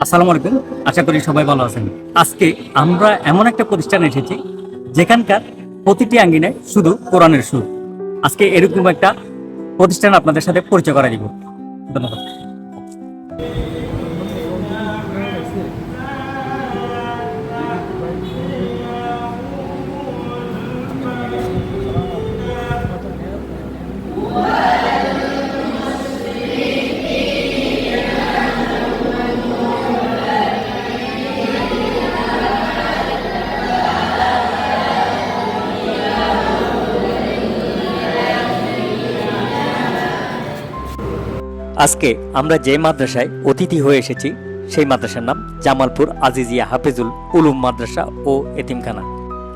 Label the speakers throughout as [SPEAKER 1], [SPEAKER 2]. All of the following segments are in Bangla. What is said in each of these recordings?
[SPEAKER 1] আসসালামু আলাইকুম। আশা করি সবাই ভালো আছেন। আজকে আমরা এমন একটা প্রতিষ্ঠানে এসেছি যেখানকার প্রতিটি আঙ্গিনায় শুধু কোরআনের সুর। আজকে এরকম একটা প্রতিষ্ঠান আপনাদের সাথে পরিচয় করা দিব। ধন্যবাদ। আজকে আমরা যে মাদ্রাসায় অতিথি হয়ে এসেছি সেই মাদ্রাসার নাম জামালপুর আজিজিয়া হাফেজুল উলুম মাদ্রাসা ও এতিমখানা।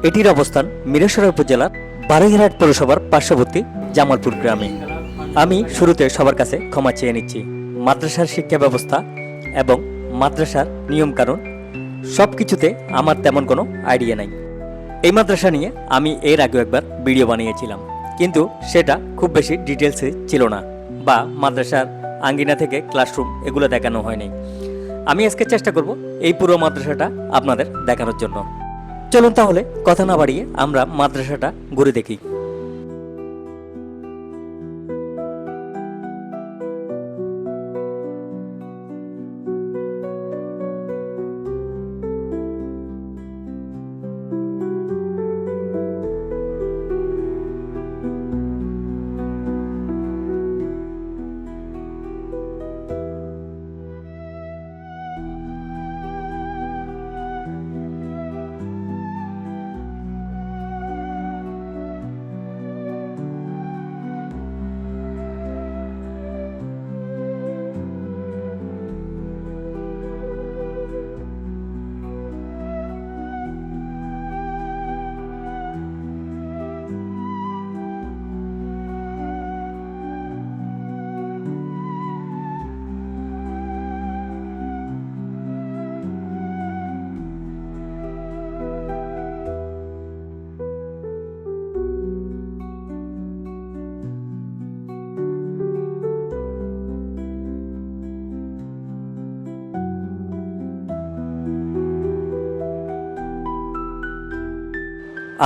[SPEAKER 1] এটির অবস্থান মিরসরাই উপজেলার বারৈহাট পৌরসভার পার্শ্ববর্তী জামালপুর গ্রামে। আমি শুরুতে সবার কাছে ক্ষমা চেয়ে নিচ্ছি। মাদ্রাসার শিক্ষা ব্যবস্থা এবং মাদ্রাসার নিয়মকানুন সব কিছুতে আমার তেমন কোনো আইডিয়া নাই। এই মাদ্রাসা নিয়ে আমি এর আগেও একবার ভিডিও বানিয়েছিলাম, কিন্তু সেটা খুব বেশি ডিটেলসে ছিল না বা মাদ্রাসার আঙ্গিনা থেকে ক্লাসরুম এগুলো দেখানো হয়নি। আমি আজকে চেষ্টা করব এই পুরো মাদ্রাসাটা আপনাদের দেখানোর জন্য। চলুন তাহলে কথা না বাড়িয়ে আমরা মাদ্রাসাটা ঘুরে দেখি।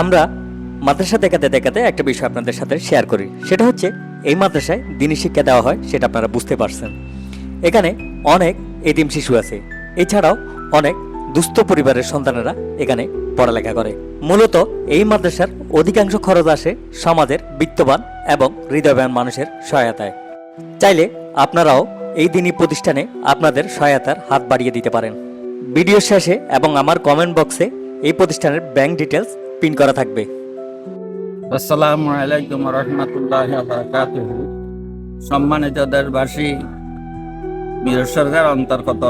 [SPEAKER 1] আমরা মাদ্রাসা দেখাতে দেখাতে একটা বিষয় আপনাদের সাথে শেয়ার করি। সেটা হচ্ছে এই মাদ্রাসায় দিনী শিক্ষা দেওয়া হয়, সেটা আপনারা বুঝতে পারছেন। এখানে অনেক এতিম শিশু আছে, এছাড়াও অনেক দুস্থ পরিবারের সন্তানেরা এখানে পড়ালেখা করে। মূলত এই মাদ্রাসার অধিকাংশ খরচ আসে সমাজের বিত্তবান এবং হৃদয়বান মানুষের সহায়তায়। চাইলে আপনারাও এই দিনী প্রতিষ্ঠানে আপনাদের সহায়তার হাত বাড়িয়ে দিতে পারেন। ভিডিও শেষে এবং আমার কমেন্ট বক্সে এই প্রতিষ্ঠানের ব্যাংক ডিটেলস পিন করা থাকবে।
[SPEAKER 2] আসসালামু আলাইকুম রহমতুল্লাহ বারাকাতুহু। সম্মানিত দেশবাসী, মিরসরাইয়ের অন্তর্গত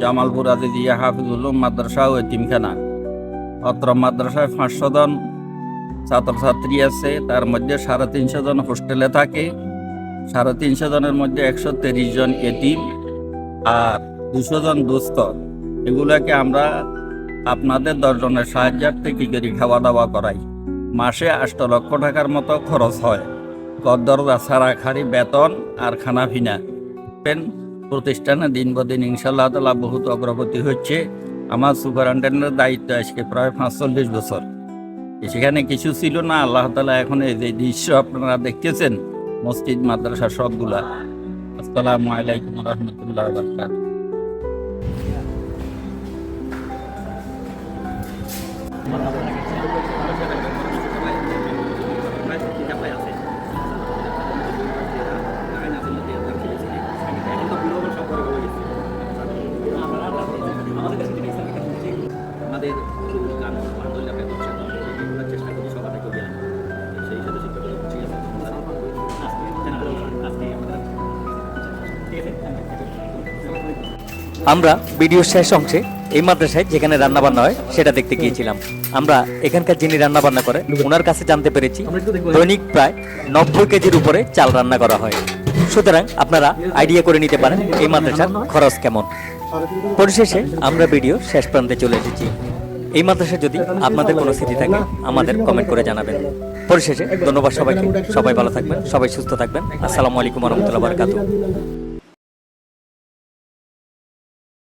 [SPEAKER 2] জামালপুর আজিজিয়া হাফিজুল উলুম মাদ্রাসা ও এতিমখানা। অত্র মাদ্রাসায় 500 জন ছাত্রছাত্রী আছে, তার মধ্যে 350 জন হোস্টেলে থাকে। 350 জনের মধ্যে 130 জন এতিম আর 200 জন দুস্থ। এগুলোকে আমরা আপনাদের 10 জনের সাহায্যার্থে কি করি খাওয়া দাওয়া করাই। মাসে 8 লক্ষ টাকার মতো খরচ হয়। গদ্দরজা ছাড়া খালি বেতন আর খানা ফিনা। প্রতিষ্ঠানে দিন দিন ইনশাআল্লাহ তাআলা বহুত অগ্রগতি হচ্ছে। আমার সুপারিনটেন্ডেন্টের দায়িত্ব আজকে প্রায় 45 বছর। সেখানে কিছু ছিল না, আল্লাহ তাআলা এখন এই যে দৃশ্য আপনারা দেখতেছেন মসজিদ মাদ্রাসা সবগুলা। আসসালামু আলাইকুম রহমতুল্লাহ বারাকাতুহু।
[SPEAKER 1] আমরা ভিডিওর শেষ অংশে এই মাদ্রাসায় যেখানে রান্না বান্না হয় সেটা দেখতে গিয়েছিলাম। আমরা এখানকার যিনি রান্না বান্না করে ওনার কাছে জানতে পেরেছি দৈনিক প্রায় 90 কেজির উপরে চাল রান্না করা হয়। সুতরাং আপনারা আইডিয়া করে নিতে পারেন এই মাদ্রাসার খরচ কেমন। পরিশেষে আমরা ভিডিও শেষ প্রান্তে চলে এসেছি। এই মাদ্রাসা যদি আপনাদের কোনো স্মৃতি থাকে আমাদের কমেন্ট করে জানাবেন। পরিশেষে ধন্যবাদ সবাইকে। সবাই ভালো থাকবেন, সবাই সুস্থ থাকবেন। আসসালামু আলাইকুম ওয়া রাহমাতুল্লাহি ওয়া বারাকাতুহু।